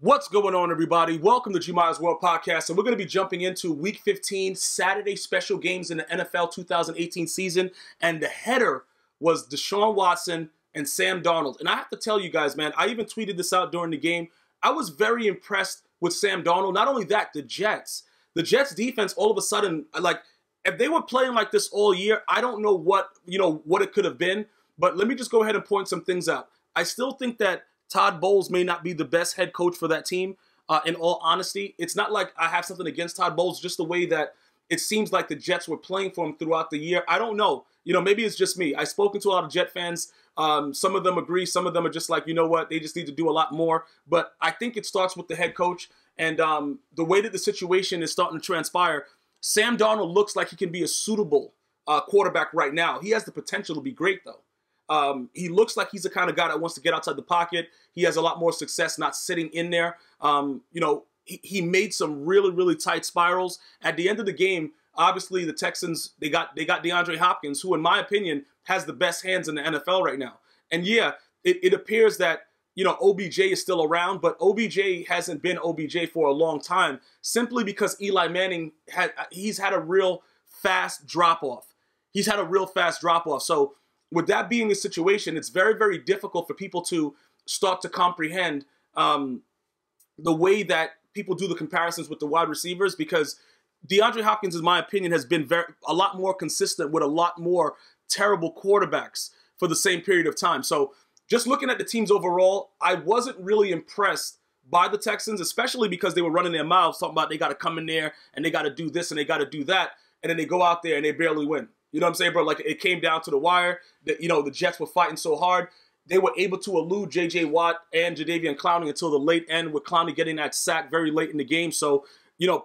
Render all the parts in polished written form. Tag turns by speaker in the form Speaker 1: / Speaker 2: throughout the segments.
Speaker 1: What's going on, everybody? Welcome to G-Miles World Podcast, and we're going to be jumping into Week 15 Saturday special games in the NFL 2018 season, and the header was Deshaun Watson and Sam Darnold. And I have to tell you guys, man, I even tweeted this out during the game. I was very impressed with Sam Darnold. Not only that, the Jets defense all of a sudden, like, if they were playing like this all year, I don't know what it could have been, but let me just go ahead and point some things out. I still think that Todd Bowles may not be the best head coach for that team. In all honesty, it's not like I have something against Todd Bowles, just the way that it seems like the Jets were playing for him throughout the year. I don't know. Maybe it's just me. I've spoken to a lot of Jet fans. Some of them agree. Some of them are just like, you know what? They just need to do a lot more. But I think it starts with the head coach and the way that the situation is starting to transpire. Sam Darnold looks like he can be a suitable quarterback right now. He has the potential to be great, though. He looks like he's the kind of guy that wants to get outside the pocket. He has a lot more success not sitting in there. He made some really, really tight spirals. At the end of the game, obviously the Texans, they got DeAndre Hopkins, who in my opinion has the best hands in the NFL right now. And yeah, it appears that, OBJ is still around, but OBJ hasn't been OBJ for a long time, simply because Eli Manning he's had a real fast drop-off. So with that being the situation, it's very, very difficult for people to start to comprehend the way that people do the comparisons with the wide receivers, because DeAndre Hopkins, in my opinion, has been a lot more consistent with a lot more terrible quarterbacks for the same period of time. So just looking at the teams overall, I wasn't really impressed by the Texans, especially because they were running their mouths talking about they got to come in there and they got to do this and they got to do that, and then they go out there and they barely win. You know what I'm saying, bro? Like, it came down to the wire. The Jets were fighting so hard. They were able to elude J.J. Watt and Jadeveon Clowney until the late end, with Clowney getting that sack very late in the game. So,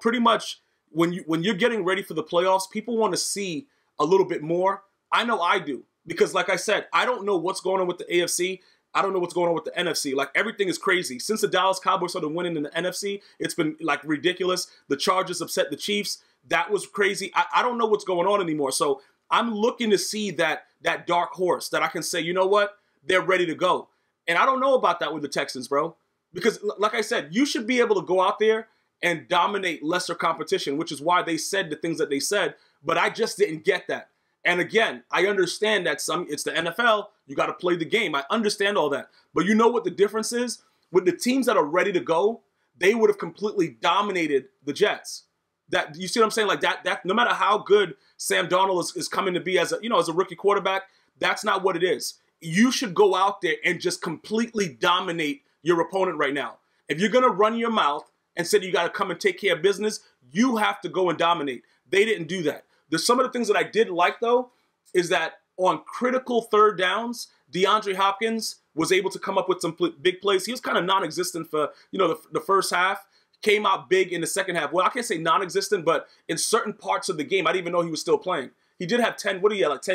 Speaker 1: pretty much when you're getting ready for the playoffs, people want to see a little bit more. I know I do, because like I said, I don't know what's going on with the AFC. I don't know what's going on with the NFC. Like, everything is crazy. Since the Dallas Cowboys started winning in the NFC, it's been, like, ridiculous. The Chargers upset the Chiefs. That was crazy. I don't know what's going on anymore. So I'm looking to see that dark horse that I can say, you know what, they're ready to go. And I don't know about that with the Texans, bro. Because like I said, you should be able to go out there and dominate lesser competition, which is why they said the things that they said. But I just didn't get that. And again, I understand that it's the NFL. You got to play the game. I understand all that. But you know what the difference is? With the teams that are ready to go, they would have completely dominated the Jets. That, you see what I'm saying? Like that no matter how good Sam Darnold is coming to be as a rookie quarterback, that's not what it is. You should go out there and just completely dominate your opponent right now. If you're going to run your mouth and say you got to come and take care of business, you have to go and dominate. They didn't do that. There's some of the things that I did like, though, is that on critical third downs, DeAndre Hopkins was able to come up with some big plays. He was kind of non-existent for, the first half. Came out big in the second half. Well, I can't say non-existent, but in certain parts of the game, I didn't even know he was still playing. He did have 10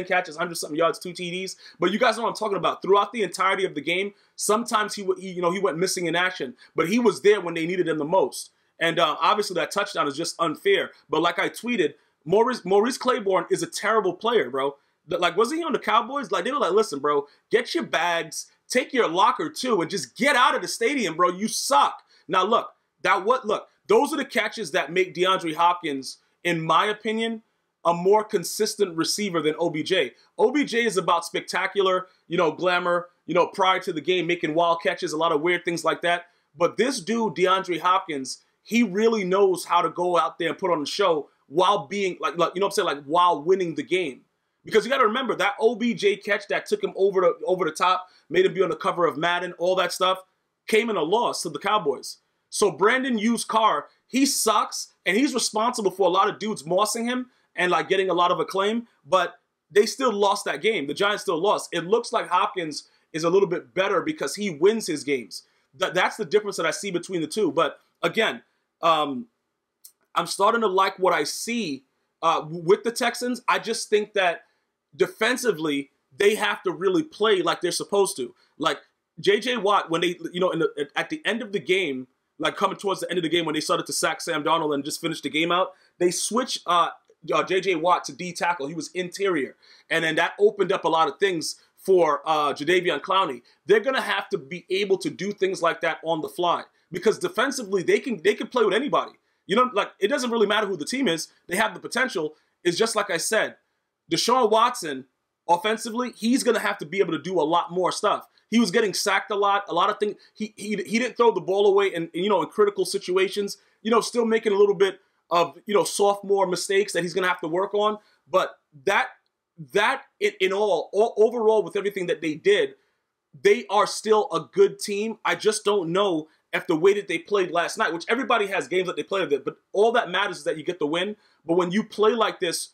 Speaker 1: catches, 100-something yards, 2 TDs. But you guys know what I'm talking about. Throughout the entirety of the game, sometimes he went missing in action, but he was there when they needed him the most. And obviously that touchdown is just unfair. But like I tweeted, Maurice Claiborne is a terrible player, bro. Like, wasn't he on the Cowboys? Like, they were like, listen, bro, get your bags, take your locker too, and just get out of the stadium, bro. You suck. Now, look, those are the catches that make DeAndre Hopkins, in my opinion, a more consistent receiver than OBJ. OBJ is about spectacular, glamour, prior to the game, making wild catches, a lot of weird things like that. But this dude, DeAndre Hopkins, he really knows how to go out there and put on a show while being, while winning the game. Because you got to remember, that OBJ catch that took him over the top, made him be on the cover of Madden, all that stuff, came in a loss to the Cowboys. So Brandon Used Carr, he sucks, and he's responsible for a lot of dudes mossing him and like getting a lot of acclaim, but they still lost that game. The Giants still lost. It looks like Hopkins is a little bit better because he wins his games. That's the difference that I see between the two. But again, I'm starting to like what I see with the Texans. I just think that defensively, they have to really play like they're supposed to. Like J.J. Watt, when they, at the end of the game, like coming towards the end of the game when they started to sack Sam Darnold and just finish the game out, they switched J.J. Watt to D tackle. He was interior. And then that opened up a lot of things for Jadeveon Clowney. They're going to have to be able to do things like that on the fly. because defensively they can play with anybody. You know, like it doesn't really matter who the team is. They have the potential. It's just like I said, Deshaun Watson offensively, he's going to have to be able to do a lot more stuff. He was getting sacked a lot of things. He didn't throw the ball away in critical situations. You know, still making a little bit of sophomore mistakes that he's going to have to work on. But that in all overall with everything that they did, they are still a good team. I just don't know if the way that they played last night, which everybody has games that they play with it, but all that matters is that you get the win. But when you play like this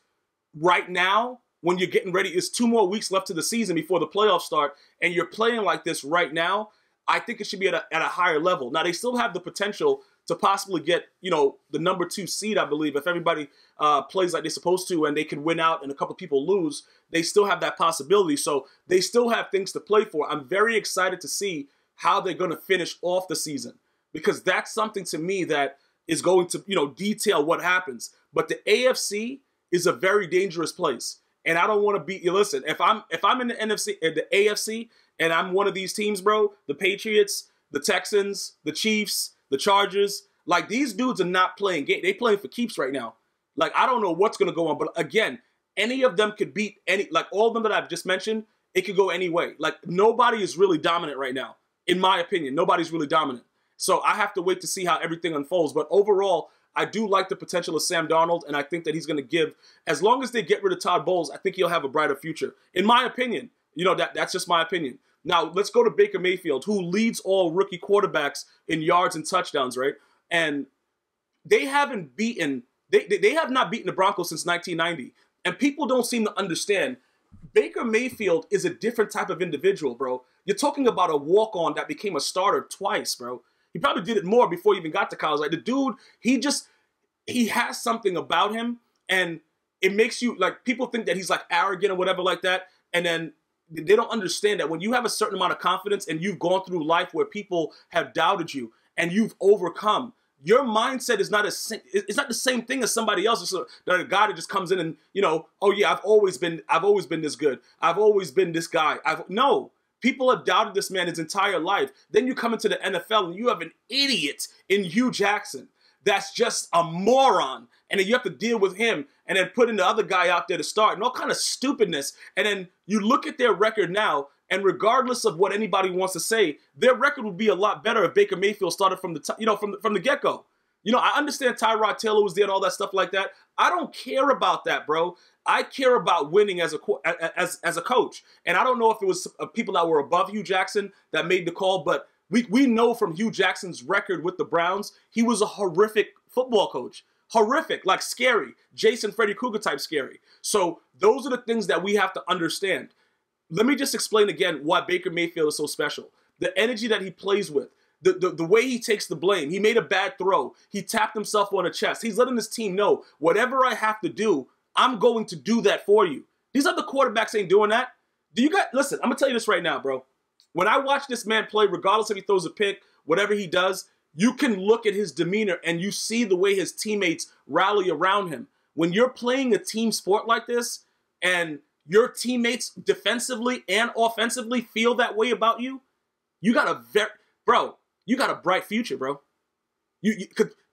Speaker 1: right now, when you're getting ready, it's 2 more weeks left to the season before the playoffs start, and you're playing like this right now, I think it should be at a higher level. Now, they still have the potential to possibly get, the number 2 seed, I believe. If everybody plays like they're supposed to and they can win out and a couple people lose, they still have that possibility. So they still have things to play for. I'm very excited to see how they're going to finish off the season, because that's something to me that is going to, detail what happens. But the AFC is a very dangerous place. And I don't want to be, listen, if I'm in the AFC, and I'm one of these teams, bro, the Patriots, the Texans, the Chiefs, the Chargers, like these dudes are not playing game. They playing for keeps right now. Like, I don't know what's going to go on. But again, any of them could beat all of them that I've just mentioned, it could go any way. Like, nobody is really dominant right now. In my opinion, nobody's really dominant. So I have to wait to see how everything unfolds. But overall, I do like the potential of Sam Darnold, and I think that he's going to give, as long as they get rid of Todd Bowles, I think he'll have a brighter future. In my opinion, that's just my opinion. Now, let's go to Baker Mayfield, who leads all rookie quarterbacks in yards and touchdowns, right? And they haven't beaten, they have not beaten the Broncos since 1990. And people don't seem to understand, Baker Mayfield is a different type of individual, bro. You're talking about a walk-on that became a starter twice, bro. He probably did it more before he even got to college. Like, the dude, he has something about him, and it makes you, like, people think that he's, like, arrogant or whatever like that, and then they don't understand that when you have a certain amount of confidence and you've gone through life where people have doubted you and you've overcome, your mindset is not it's not the same thing as somebody else. It's a guy that just comes in and, oh yeah, I've always been this good. I've always been this guy. No. People have doubted this man his entire life. Then you come into the NFL and you have an idiot in Hugh Jackson that's just a moron. And then you have to deal with him and then putting the other guy out there to start and all kind of stupidness. And then you look at their record now, and regardless of what anybody wants to say, their record would be a lot better if Baker Mayfield started from the get-go. I understand Tyrod Taylor was there and all that stuff like that. I don't care about that, bro. I care about winning as a coach. And I don't know if it was people that were above Hugh Jackson that made the call, but we know from Hugh Jackson's record with the Browns, he was a horrific football coach. Horrific, like scary. Jason Freddy Krueger type scary. So those are the things that we have to understand. Let me just explain again why Baker Mayfield is so special. The energy that he plays with. The way he takes the blame. He made a bad throw. He tapped himself on the chest. He's letting his team know, whatever I have to do, I'm going to do that for you. These other quarterbacks ain't doing that. Listen, I'm going to tell you this right now, bro. When I watch this man play, regardless if he throws a pick, whatever he does, you can look at his demeanor and you see the way his teammates rally around him. When you're playing a team sport like this and your teammates defensively and offensively feel that way about you, you got a bright future, bro.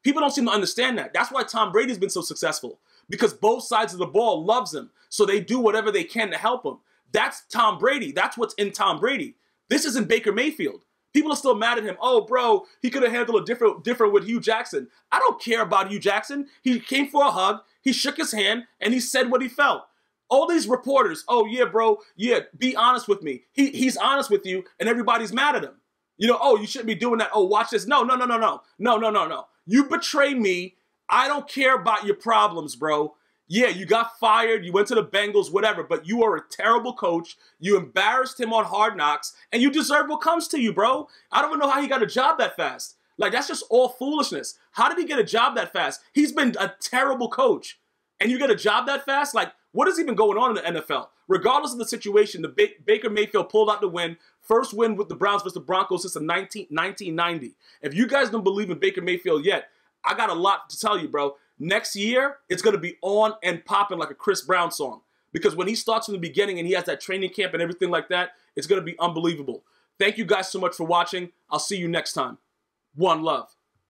Speaker 1: People don't seem to understand that. That's why Tom Brady's been so successful, because both sides of the ball loves him. So they do whatever they can to help him. That's Tom Brady. That's what's in Tom Brady. This isn't Baker Mayfield. People are still mad at him. Oh, bro, he could have handled it different with Hugh Jackson. I don't care about Hugh Jackson. He came for a hug. He shook his hand and he said what he felt. All these reporters, oh yeah, bro, yeah, be honest with me. He's honest with you and everybody's mad at him. Oh, you shouldn't be doing that. Oh, watch this. No. You betray me. I don't care about your problems, bro. Yeah, you got fired. You went to the Bengals, whatever, but you are a terrible coach. You embarrassed him on Hard Knocks, and you deserve what comes to you, bro. I don't even know how he got a job that fast. Like, that's just all foolishness. How did he get a job that fast? He's been a terrible coach, and you get a job that fast? Like, what is even going on in the NFL? Regardless of the situation, Baker Mayfield pulled out the win. First win with the Browns versus the Broncos since 1990. If you guys don't believe in Baker Mayfield yet, I got a lot to tell you, bro. Next year, it's going to be on and popping like a Chris Brown song. Because when he starts from the beginning and he has that training camp and everything like that, it's going to be unbelievable. Thank you guys so much for watching. I'll see you next time. One love.